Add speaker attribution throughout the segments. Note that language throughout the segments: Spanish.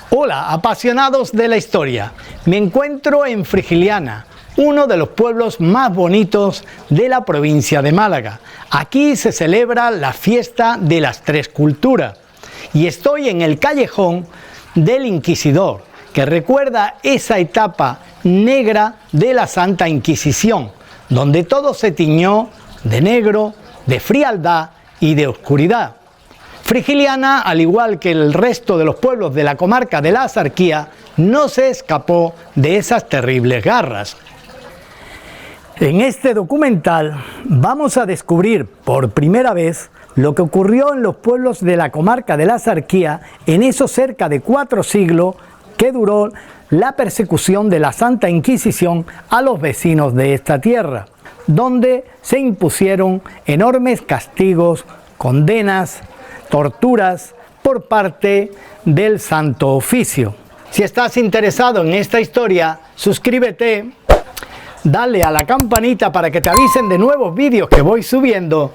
Speaker 1: Hola, apasionados de la historia. Me encuentro en Frigiliana, uno de los pueblos más bonitos de la provincia de Málaga. Aquí se celebra la fiesta de las tres culturas y estoy en el callejón del Inquisidor, que recuerda esa etapa negra de la Santa Inquisición, donde todo se tiñó de negro, de frialdad y de oscuridad. Frigiliana, al igual que el resto de los pueblos de la comarca de la Axarquía, no se escapó de esas terribles garras. En este documental vamos a descubrir por primera vez lo que ocurrió en los pueblos de la comarca de la Axarquía en esos cerca de 4 siglos que duró la persecución de la Santa Inquisición a los vecinos de esta tierra, donde se impusieron enormes castigos, condenas, torturas por parte del Santo Oficio. Si estás interesado en esta historia, suscríbete, dale a la campanita para que te avisen de nuevos vídeos que voy subiendo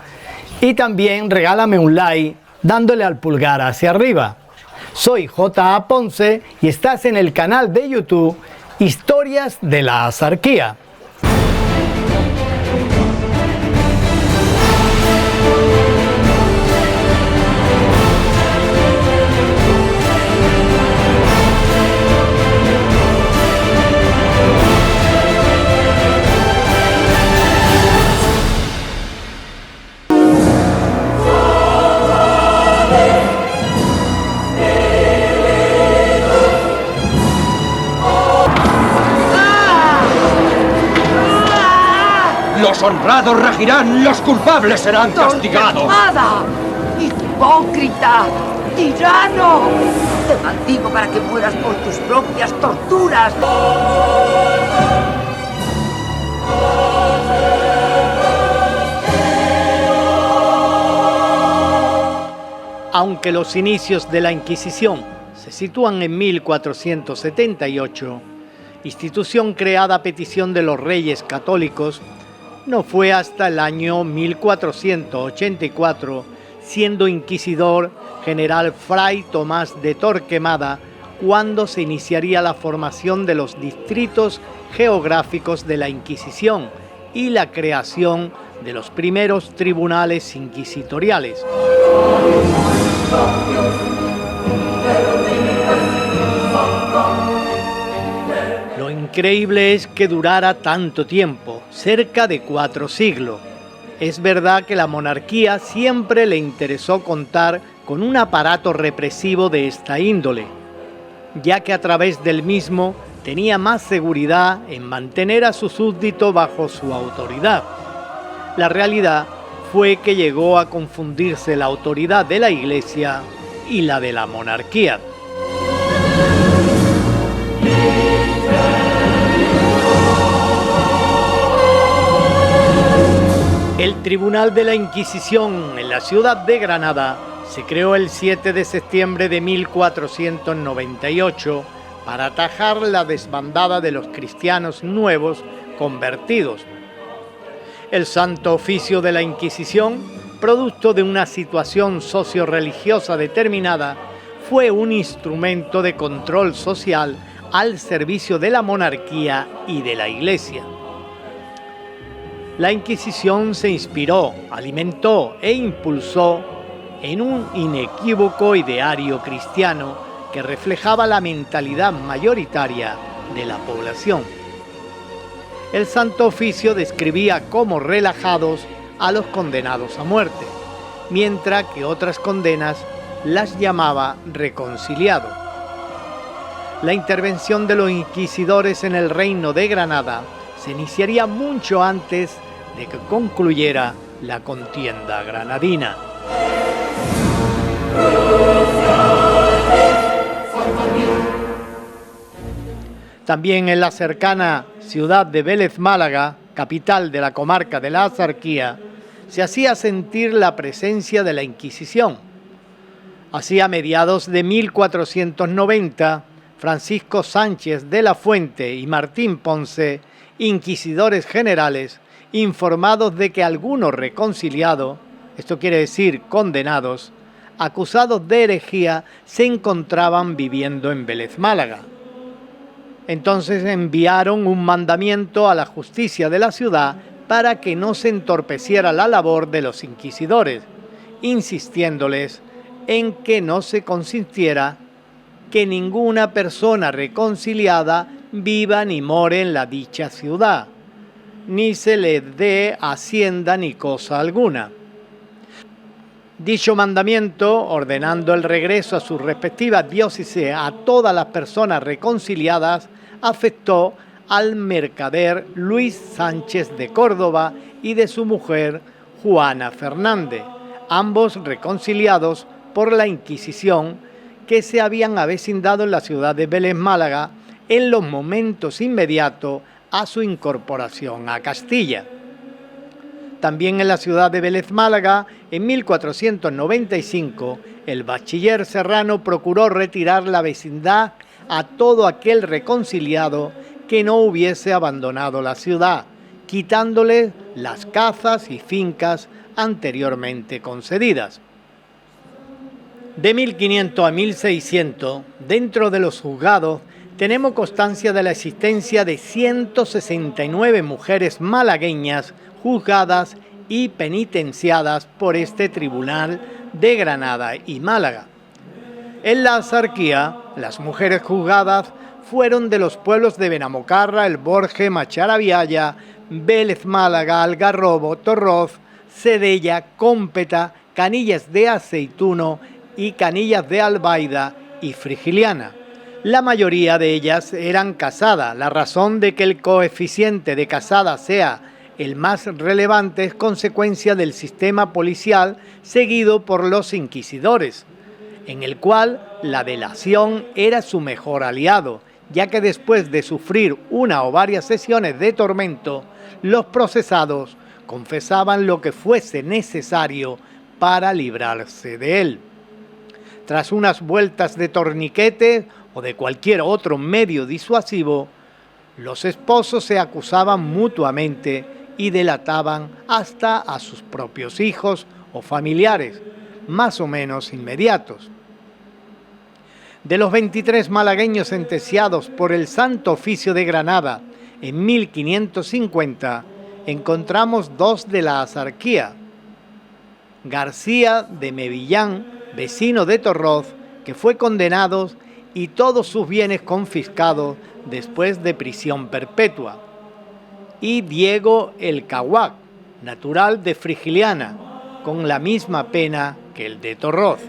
Speaker 1: y también regálame un like dándole al pulgar hacia arriba. Soy J.A. Ponce y estás en el canal de YouTube Historias de la Axarquía.
Speaker 2: Los honrados regirán, los culpables serán castigados.
Speaker 3: ¡Torquemada! ¡Hipócrita! ¡Tirano! Te maldigo para que mueras por tus propias torturas.
Speaker 1: Aunque los inicios de la Inquisición se sitúan en 1478, institución creada a petición de los reyes católicos, no fue hasta el año 1484, siendo inquisidor general Fray Tomás de Torquemada, cuando se iniciaría la formación de los distritos geográficos de la Inquisición y la creación de los primeros tribunales inquisitoriales. Lo increíble es que durara tanto tiempo, cerca de 4 siglos. Es verdad que la monarquía siempre le interesó contar con un aparato represivo de esta índole, ya que a través del mismo tenía más seguridad en mantener a su súbdito bajo su autoridad. La realidad fue que llegó a confundirse la autoridad de la Iglesia y la de la monarquía. El Tribunal de la Inquisición en la ciudad de Granada se creó el 7 de septiembre de 1498 para atajar la desbandada de los cristianos nuevos convertidos. El Santo Oficio de la Inquisición, producto de una situación socio-religiosa determinada, fue un instrumento de control social al servicio de la monarquía y de la Iglesia. La Inquisición se inspiró, alimentó e impulsó en un inequívoco ideario cristiano que reflejaba la mentalidad mayoritaria de la población. El Santo Oficio describía como relajados a los condenados a muerte, mientras que otras condenas las llamaba reconciliados. La intervención de los inquisidores en el reino de Granada se iniciaría mucho antes de que concluyera la contienda granadina. También en la cercana ciudad de Vélez Málaga, capital de la comarca de la Axarquía, se hacía sentir la presencia de la Inquisición. Así, a mediados de 1490, Francisco Sánchez de la Fuente y Martín Ponce, inquisidores generales, informados de que algunos reconciliados, esto quiere decir condenados, acusados de herejía, se encontraban viviendo en Vélez Málaga. Entonces enviaron un mandamiento a la justicia de la ciudad para que no se entorpeciera la labor de los inquisidores, insistiéndoles en que no se consintiera que ninguna persona reconciliada viva ni more en la dicha ciudad, ni se le dé hacienda ni cosa alguna. Dicho mandamiento, ordenando el regreso a sus respectivas diócesis a todas las personas reconciliadas, afectó al mercader Luis Sánchez de Córdoba y de su mujer Juana Fernández, ambos reconciliados por la Inquisición, que se habían avecindado en la ciudad de Vélez Málaga en los momentos inmediatos a su incorporación a Castilla. También en la ciudad de Vélez Málaga, en 1495, el bachiller Serrano procuró retirar la vecindad a todo aquel reconciliado que no hubiese abandonado la ciudad, quitándole las cazas y fincas anteriormente concedidas. De 1500 a 1600, dentro de los juzgados, tenemos constancia de la existencia de 169 mujeres malagueñas juzgadas y penitenciadas por este tribunal de Granada y Málaga. En la Axarquía, las mujeres juzgadas fueron de los pueblos de Benamocarra, El Borje, Macharabiaya, Vélez Málaga, Algarrobo, Torroz, Cedella, Cómpeta, Canillas de Aceituno y Canillas de Albaida y Frigiliana. La mayoría de ellas eran casadas. La razón de que el coeficiente de casada sea el más relevante es consecuencia del sistema policial seguido por los inquisidores, en el cual la delación era su mejor aliado, ya que después de sufrir una o varias sesiones de tormento, los procesados confesaban lo que fuese necesario para librarse de él. Tras unas vueltas de torniquete o de cualquier otro medio disuasivo, los esposos se acusaban mutuamente y delataban hasta a sus propios hijos o familiares, más o menos inmediatos. De los 23 malagueños sentenciados por el Santo Oficio de Granada en 1550, encontramos 2 de la Axarquía: García de Mevillán, vecino de Torroz, que fue condenado y todos sus bienes confiscados después de prisión perpetua, y Diego el Caguac, natural de Frigiliana, con la misma pena que el de Torroz.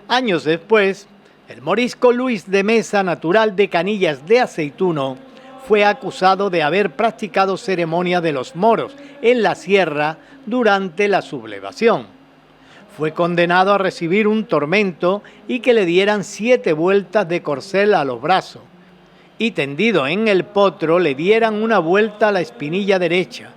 Speaker 1: Años después, el morisco Luis de Mesa, natural de Canillas de Aceituno, fue acusado de haber practicado ceremonia de los moros en la sierra durante la sublevación. Fue condenado a recibir un tormento y que le dieran 7 vueltas de corcel a los brazos, y tendido en el potro le dieran una vuelta a la espinilla derecha.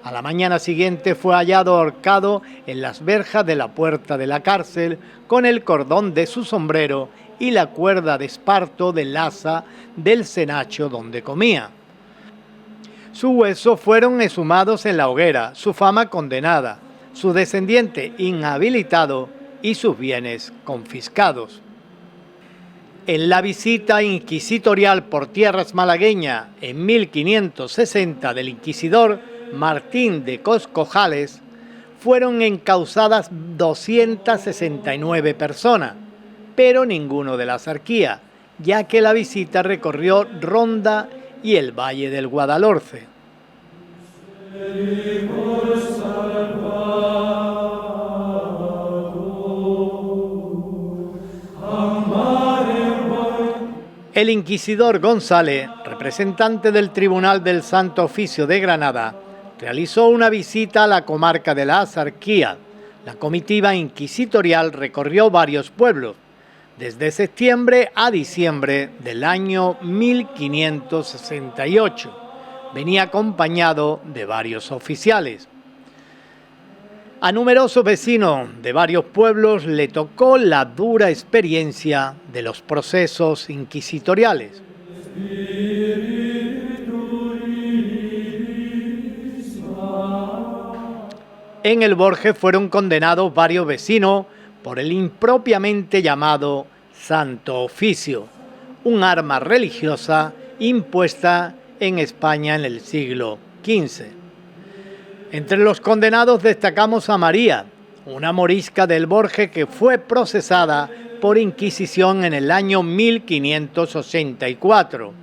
Speaker 1: A la mañana siguiente fue hallado ahorcado en las verjas de la puerta de la cárcel con el cordón de su sombrero y la cuerda de esparto del asa del cenacho donde comía. Sus huesos fueron exhumados en la hoguera, su fama condenada, su descendiente inhabilitado y sus bienes confiscados. En la visita inquisitorial por tierras malagueñas en 1560 del inquisidor Martín de Coscojales, fueron encausadas 269 personas, pero ninguno de la Axarquía, ya que la visita recorrió Ronda y el Valle del Guadalhorce. El inquisidor González, representante del Tribunal del Santo Oficio de Granada, realizó una visita a la comarca de la Axarquía. La comitiva inquisitorial recorrió varios pueblos, desde septiembre a diciembre del año 1568. Venía acompañado de varios oficiales. A numerosos vecinos de varios pueblos le tocó la dura experiencia de los procesos inquisitoriales. En el Borges fueron condenados varios vecinos por el impropiamente llamado Santo Oficio, un arma religiosa impuesta en España en el siglo XV. Entre los condenados destacamos a María, una morisca del Borges que fue procesada por Inquisición en el año 1584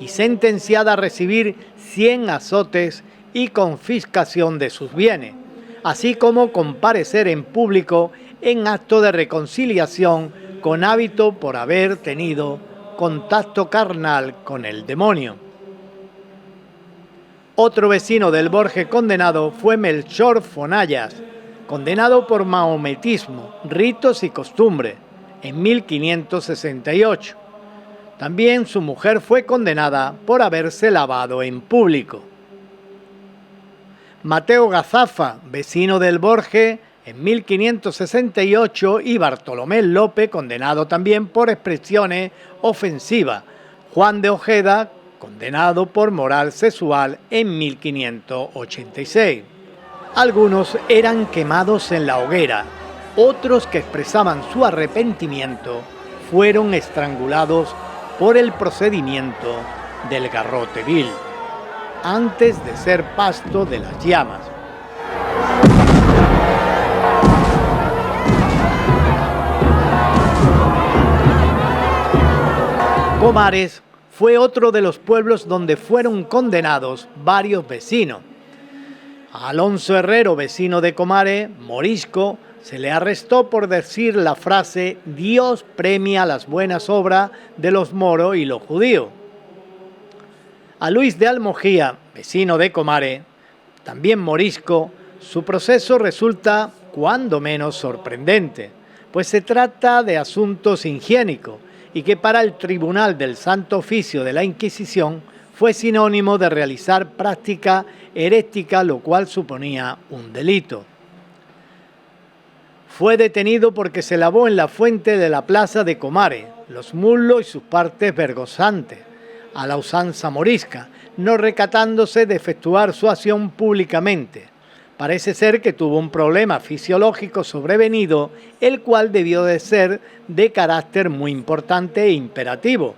Speaker 1: y sentenciada a recibir 100 azotes y confiscación de sus bienes, así como comparecer en público en acto de reconciliación con hábito por haber tenido contacto carnal con el demonio. Otro vecino del Borges condenado fue Melchor Fonallas, condenado por mahometismo, ritos y costumbres, en 1568. También su mujer fue condenada por haberse lavado en público. Mateo Gazafa, vecino del Borges, en 1568, y Bartolomé López, condenado también por expresiones ofensivas. Juan de Ojeda, condenado por moral sexual en 1586. Algunos eran quemados en la hoguera, otros que expresaban su arrepentimiento fueron estrangulados por el procedimiento del garrote vil, antes de ser pasto de las llamas. Comares fue otro de los pueblos donde fueron condenados varios vecinos. A Alonso Herrero, vecino de Comares, morisco, se le arrestó por decir la frase «Dios premia las buenas obras de los moros y los judíos». A Luis de Almojía, vecino de Comares, también morisco, su proceso resulta cuando menos sorprendente, pues se trata de asuntos higiénicos y que para el Tribunal del Santo Oficio de la Inquisición fue sinónimo de realizar práctica herética, lo cual suponía un delito. Fue detenido porque se lavó en la fuente de la plaza de Comares, los muslos y sus partes vergonzantes, a la usanza morisca, no recatándose de efectuar su acción públicamente. Parece ser que tuvo un problema fisiológico sobrevenido, el cual debió de ser de carácter muy importante e imperativo.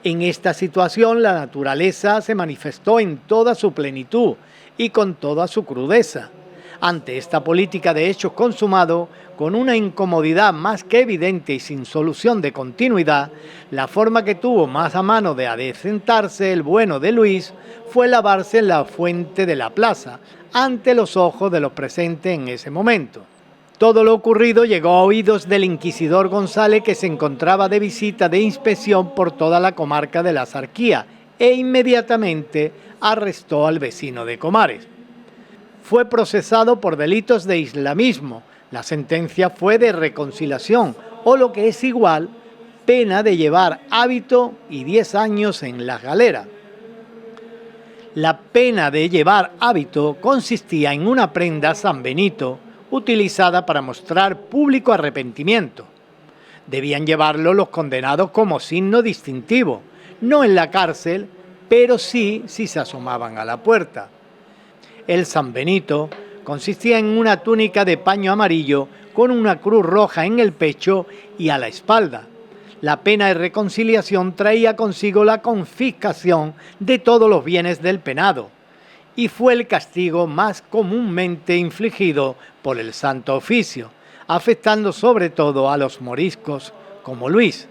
Speaker 1: En esta situación la naturaleza se manifestó en toda su plenitud y con toda su crudeza. Ante esta política de hechos consumados, con una incomodidad más que evidente y sin solución de continuidad, la forma que tuvo más a mano de adecentarse el bueno de Luis fue lavarse en la fuente de la plaza, ante los ojos de los presentes en ese momento. Todo lo ocurrido llegó a oídos del inquisidor González, que se encontraba de visita de inspección por toda la comarca de la Sarquía, e inmediatamente arrestó al vecino de Comares. Fue procesado por delitos de islamismo. La sentencia fue de reconciliación, o lo que es igual, pena de llevar hábito y 10 años en las galeras. La pena de llevar hábito consistía en una prenda San Benito utilizada para mostrar público arrepentimiento. Debían llevarlo los condenados como signo distintivo, no en la cárcel, pero sí si se asomaban a la puerta. El San Benito consistía en una túnica de paño amarillo con una cruz roja en el pecho y a la espalda. La pena de reconciliación traía consigo la confiscación de todos los bienes del penado y fue el castigo más comúnmente infligido por el Santo Oficio, afectando sobre todo a los moriscos como Luis.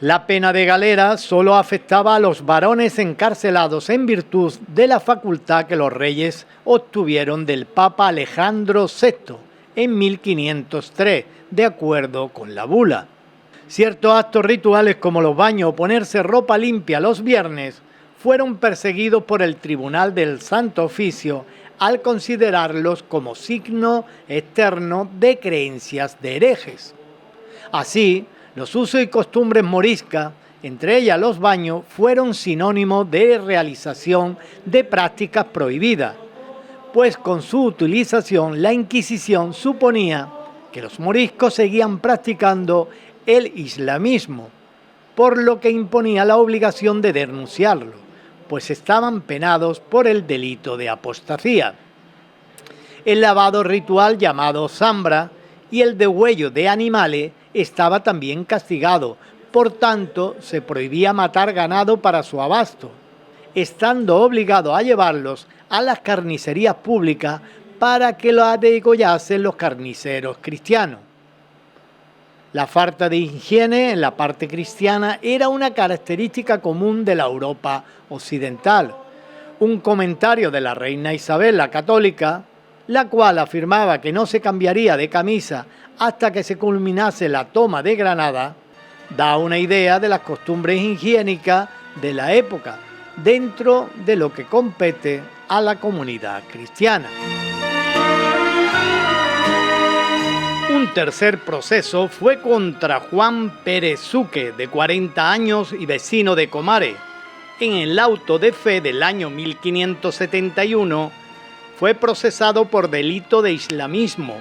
Speaker 1: La pena de galera solo afectaba a los varones encarcelados en virtud de la facultad que los reyes obtuvieron del Papa Alejandro VI en 1503, de acuerdo con la bula. Ciertos actos rituales como los baños o ponerse ropa limpia los viernes fueron perseguidos por el Tribunal del Santo Oficio al considerarlos como signo externo de creencias de herejes. Así, los usos y costumbres moriscas, entre ellas los baños, fueron sinónimo de realización de prácticas prohibidas, pues con su utilización la Inquisición suponía que los moriscos seguían practicando el islamismo, por lo que imponía la obligación de denunciarlo, pues estaban penados por el delito de apostasía. El lavado ritual llamado sambra y el degüello de animales estaba también castigado, por tanto se prohibía matar ganado para su abasto, estando obligado a llevarlos a las carnicerías públicas para que lo degollasen los carniceros cristianos. La falta de higiene en la parte cristiana era una característica común de la Europa occidental. Un comentario de la reina Isabel la Católica, la cual afirmaba que no se cambiaría de camisa hasta que se culminase la toma de Granada, da una idea de las costumbres higiénicas de la época, dentro de lo que compete a la comunidad cristiana. Un tercer proceso fue contra Juan Pérez Suque, de 40 años y vecino de Comares. En el auto de fe del año 1571 fue procesado por delito de islamismo.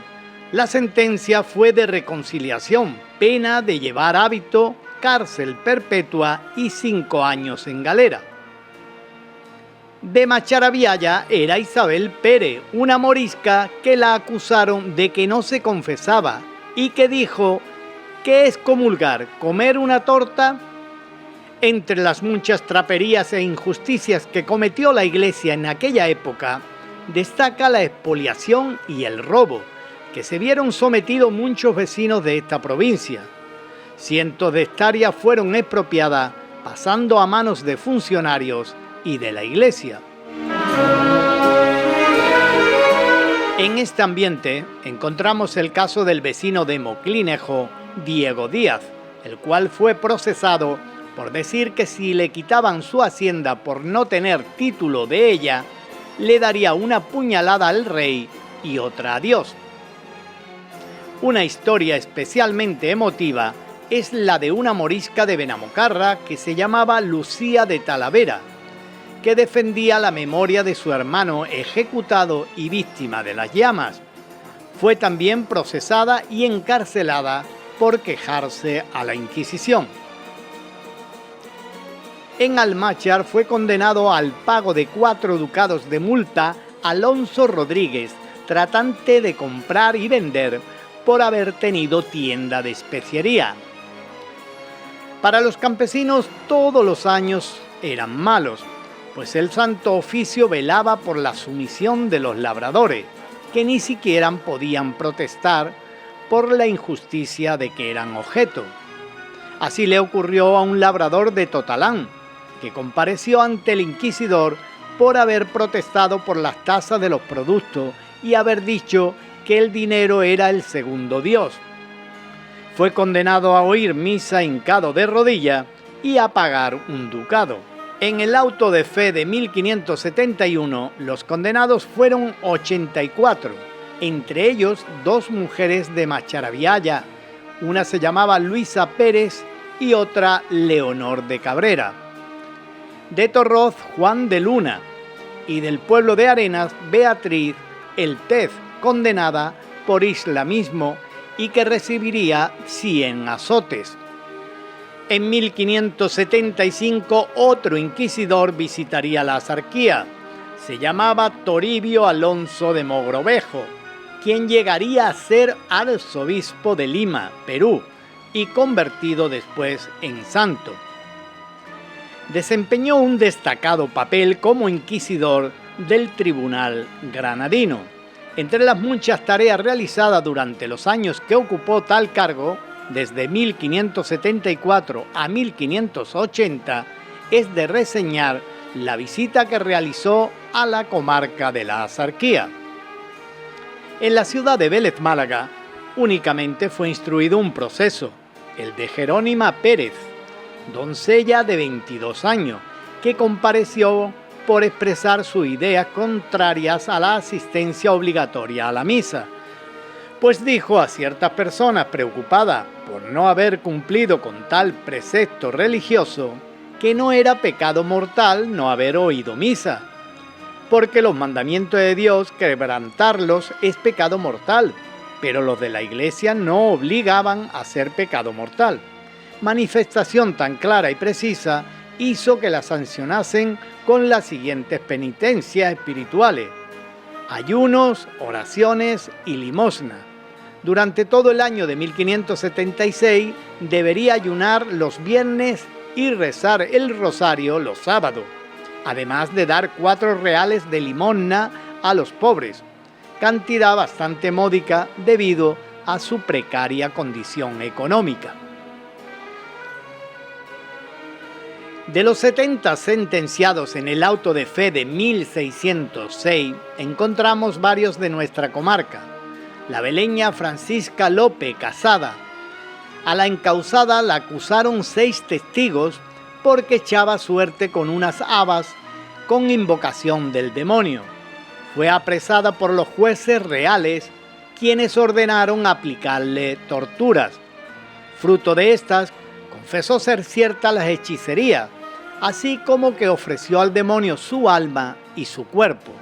Speaker 1: La sentencia fue de reconciliación, pena de llevar hábito, cárcel perpetua y 5 años en galera. De Macharabiaya era Isabel Pérez, una morisca que la acusaron de que no se confesaba y que dijo que es comulgar, comer una torta. Entre las muchas traperías e injusticias que cometió la Iglesia en aquella época, destaca la expoliación y el robo, que se vieron sometidos muchos vecinos de esta provincia. Cientos de hectáreas fueron expropiadas, pasando a manos de funcionarios y de la Iglesia. En este ambiente encontramos el caso del vecino de Moclinejo, Diego Díaz, el cual fue procesado por decir que si le quitaban su hacienda por no tener título de ella, le daría una puñalada al rey y otra a Dios. Una historia especialmente emotiva es la de una morisca de Benamocarra que se llamaba Lucía de Talavera, que defendía la memoria de su hermano ejecutado y víctima de las llamas. Fue también procesada y encarcelada por quejarse a la Inquisición. En Almáchar fue condenado al pago de 4 ducados de multa Alonso Rodríguez, tratante de comprar y vender por haber tenido tienda de especiería. Para los campesinos todos los años eran malos, pues el Santo Oficio velaba por la sumisión de los labradores, que ni siquiera podían protestar por la injusticia de que eran objeto. Así le ocurrió a un labrador de Totalán, que compareció ante el inquisidor por haber protestado por las tasas de los productos y haber dicho que el dinero era el segundo Dios. Fue condenado a oír misa hincado de rodillas y a pagar un ducado. En el auto de fe de 1571, los condenados fueron 84, entre ellos 2 mujeres de Macharabiaya, una se llamaba Luisa Pérez y otra Leonor de Cabrera. De Torroz, Juan de Luna, y del pueblo de Arenas, Beatriz El Tez, condenada por islamismo y que recibiría 100 azotes. En 1575 otro inquisidor visitaría la Axarquía. Se llamaba Toribio Alonso de Mogrovejo, quien llegaría a ser arzobispo de Lima, Perú, y convertido después en santo. Desempeñó un destacado papel como inquisidor del Tribunal Granadino. Entre las muchas tareas realizadas durante los años que ocupó tal cargo, desde 1574 a 1580, es de reseñar la visita que realizó a la comarca de la Axarquía. En la ciudad de Vélez, Málaga, únicamente fue instruido un proceso, el de Jerónima Pérez, doncella de 22 años, que compareció por expresar sus ideas contrarias a la asistencia obligatoria a la misa, pues dijo a ciertas personas preocupadas por no haber cumplido con tal precepto religioso que no era pecado mortal no haber oído misa, porque los mandamientos de Dios, quebrantarlos es pecado mortal, pero los de la Iglesia no obligaban a ser pecado mortal. Manifestación tan clara y precisa hizo que la sancionasen con las siguientes penitencias espirituales: ayunos, oraciones y limosna. Durante todo el año de 1576 debería ayunar los viernes y rezar el rosario los sábados, además de dar 4 reales de limosna a los pobres, cantidad bastante módica debido a su precaria condición económica. De los 70 sentenciados en el auto de fe de 1606, encontramos varios de nuestra comarca. La beleña Francisca Lope Casada. A la encausada la acusaron 6 testigos porque echaba suerte con unas habas con invocación del demonio. Fue apresada por los jueces reales, quienes ordenaron aplicarle torturas. Fruto de estas, confesó ser cierta las hechicerías, así como que ofreció al demonio su alma y su cuerpo,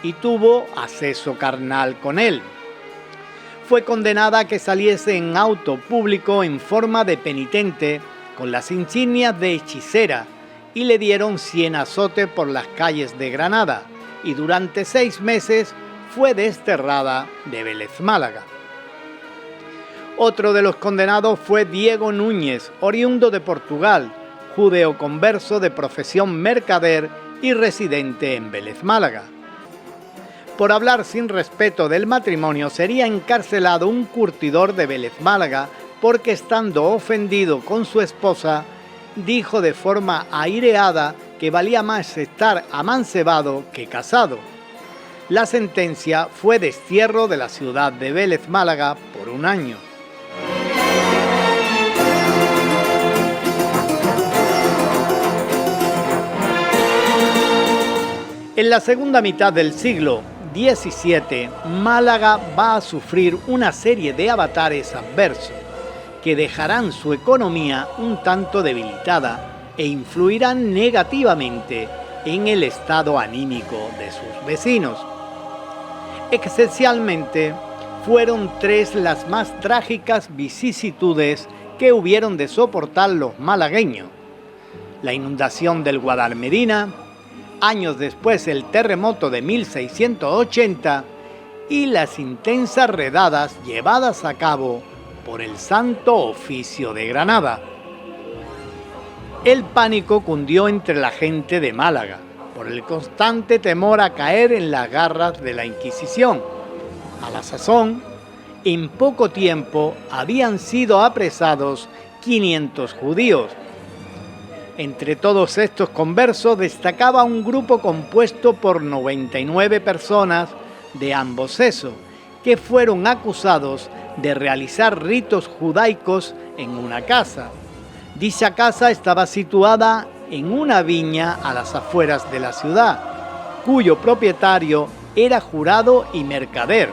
Speaker 1: y tuvo acceso carnal con él. Fue condenada a que saliese en auto público en forma de penitente, con las insignias de hechicera, y le dieron 100 azotes por las calles de Granada, y durante 6 meses fue desterrada de Vélez Málaga. Otro de los condenados fue Diego Núñez, oriundo de Portugal, judeoconverso de profesión mercader y residente en Vélez Málaga. Por hablar sin respeto del matrimonio sería encarcelado un curtidor de Vélez Málaga porque, estando ofendido con su esposa, dijo de forma aireada que valía más estar amancebado que casado. La sentencia fue destierro de la ciudad de Vélez Málaga por 1 año. En la segunda mitad del siglo XVII, Málaga va a sufrir una serie de avatares adversos que dejarán su economía un tanto debilitada e influirán negativamente en el estado anímico de sus vecinos. Esencialmente, fueron 3 las más trágicas vicisitudes que hubieron de soportar los malagueños: la inundación del Guadalmedina, años después el terremoto de 1680 y las intensas redadas llevadas a cabo por el Santo Oficio de Granada. El pánico cundió entre la gente de Málaga por el constante temor a caer en las garras de la Inquisición. A la sazón, en poco tiempo habían sido apresados 500 judíos. Entre todos estos conversos destacaba un grupo compuesto por 99 personas de ambos sexos, que fueron acusados de realizar ritos judaicos en una casa. Dicha casa estaba situada en una viña a las afueras de la ciudad, cuyo propietario era jurado y mercader.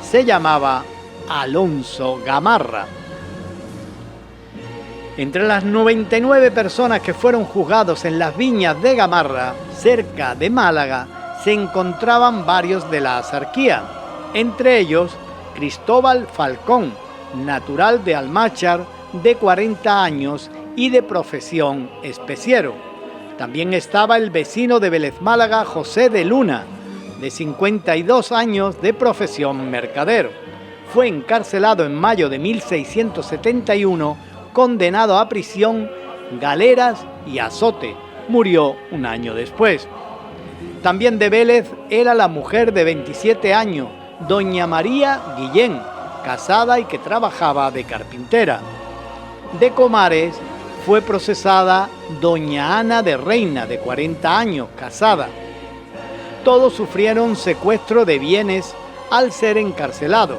Speaker 1: Se llamaba Alonso Gamarra. Entre las 99 personas que fueron juzgados en las viñas de Gamarra, cerca de Málaga, se encontraban varios de la Axarquía, entre ellos Cristóbal Falcón, natural de Almáchar, de 40 años y de profesión especiero. También estaba el vecino de Vélez Málaga, José de Luna, de 52 años, de profesión mercader. Fue encarcelado en mayo de 1671, condenado a prisión, galeras y azote. Murió 1 año después. También de Vélez era la mujer de 27 años, doña María Guillén, casada y que trabajaba de carpintera. De Comares fue procesada doña Ana de Reina, de 40 años, casada. Todos sufrieron secuestro de bienes al ser encarcelados.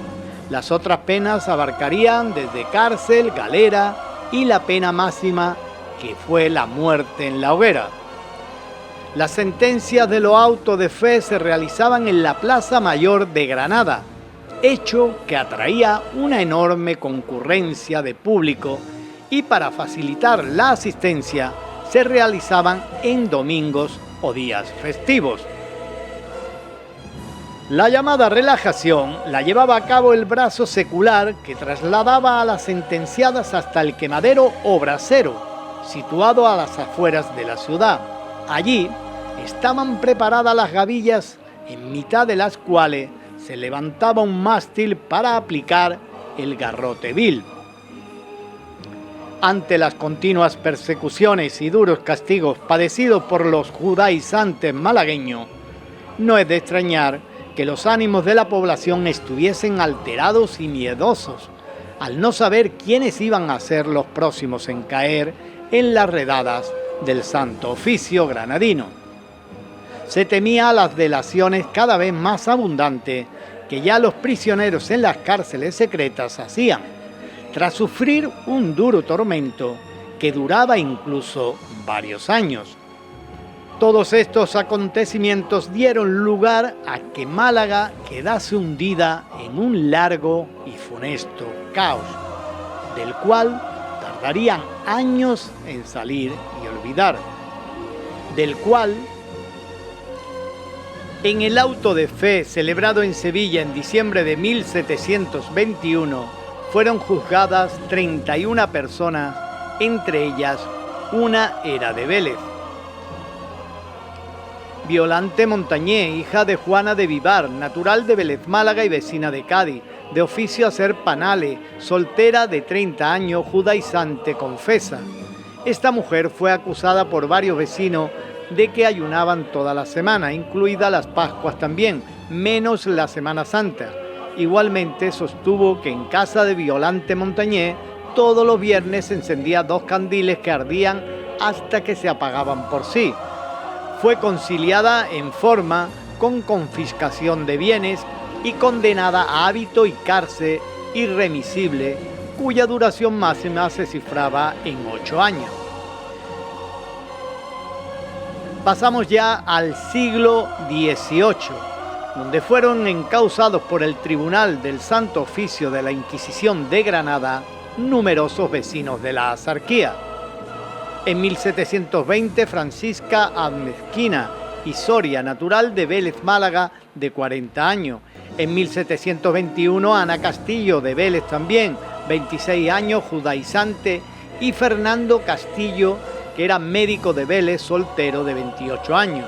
Speaker 1: Las otras penas abarcarían desde cárcel, galera y la pena máxima, que fue la muerte en la hoguera. Las sentencias de los autos de fe se realizaban en la Plaza Mayor de Granada, hecho que atraía una enorme concurrencia de público, y para facilitar la asistencia se realizaban en domingos o días festivos. La llamada relajación la llevaba a cabo el brazo secular que trasladaba a las sentenciadas hasta el quemadero o brasero, situado a las afueras de la ciudad. Allí estaban preparadas las gavillas en mitad de las cuales se levantaba un mástil para aplicar el garrote vil. Ante las continuas persecuciones y duros castigos padecidos por los judaizantes malagueños, no es de extrañar que los ánimos de la población estuviesen alterados y miedosos, al no saber quiénes iban a ser los próximos en caer en las redadas del Santo Oficio granadino. Se temía las delaciones cada vez más abundantes que ya los prisioneros en las cárceles secretas hacían, tras sufrir un duro tormento que duraba incluso varios años. Todos estos acontecimientos dieron lugar a que Málaga quedase hundida en un largo y funesto caos, del cual tardarían años en salir y olvidar, del cual, en el auto de fe celebrado en Sevilla en diciembre de 1721, fueron juzgadas 31 personas, entre ellas una era de Vélez. Violante Montañé, hija de Juana de Vivar, natural de Vélez Málaga y vecina de Cádiz, de oficio a ser panale, soltera de 30 años, judaizante, confesa. Esta mujer fue acusada por varios vecinos de que ayunaban toda la semana, incluidas las Pascuas también, menos la Semana Santa. Igualmente sostuvo que en casa de Violante Montañé todos los viernes se encendía 2 candiles que ardían hasta que se apagaban por sí. Fue conciliada en forma con confiscación de bienes y condenada a hábito y cárcel irremisible, cuya duración máxima se cifraba en 8 años. Pasamos ya al siglo XVIII, donde fueron encausados por el Tribunal del Santo Oficio de la Inquisición de Granada numerosos vecinos de la Axarquía. En 1720, Francisca Amezquina y Soria, natural de Vélez Málaga, de 40 años. En 1721, Ana Castillo, de Vélez también, 26 años, judaizante. Y Fernando Castillo, que era médico de Vélez, soltero, de 28 años.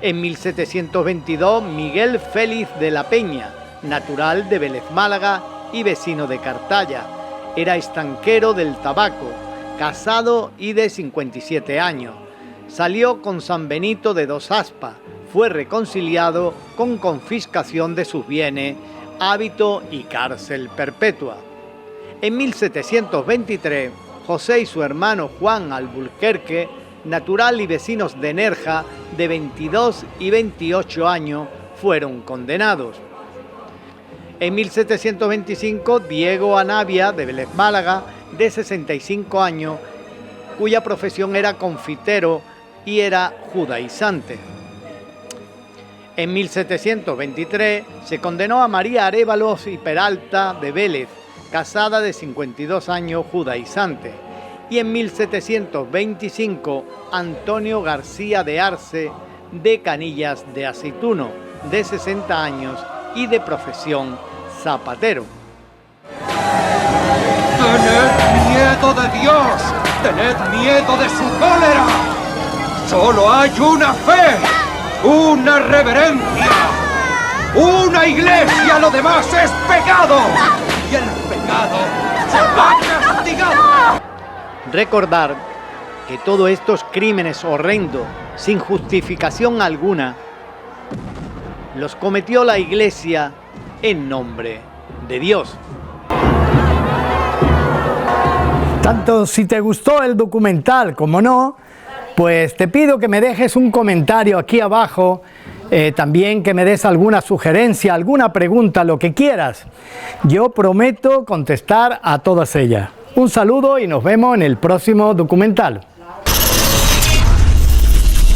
Speaker 1: En 1722, Miguel Félix de la Peña, natural de Vélez Málaga y vecino de Cartaya. Era estanquero del tabaco, casado y de 57 años. Salió con San Benito de Dos Aspas, fue reconciliado con confiscación de sus bienes, hábito y cárcel perpetua. En 1723, José y su hermano Juan Alburquerque, natural y vecinos de Nerja, de 22 y 28 años, fueron condenados. En 1725, Diego Anavia, de Vélez Málaga, de 65 años, cuya profesión era confitero y era judaizante. En 1723 se condenó a María Arévalos y Peralta de Vélez, casada de 52 años, judaizante. Y en 1725 Antonio García de Arce de Canillas de Aceituno, de 60 años y de profesión zapatero.
Speaker 2: ¡Tened miedo de Dios! ¡Tened miedo de su cólera! ¡Solo hay una fe! ¡Una reverencia! ¡Una iglesia! ¡Lo demás es pecado! ¡Y el pecado será castigado!
Speaker 1: Recordar que todos estos crímenes horrendos, sin justificación alguna, los cometió la Iglesia en nombre de Dios. Tanto si te gustó el documental como no, pues te pido que me dejes un comentario aquí abajo, también que me des alguna sugerencia, alguna pregunta, lo que quieras. Yo prometo contestar a todas ellas. Un saludo y nos vemos en el próximo documental.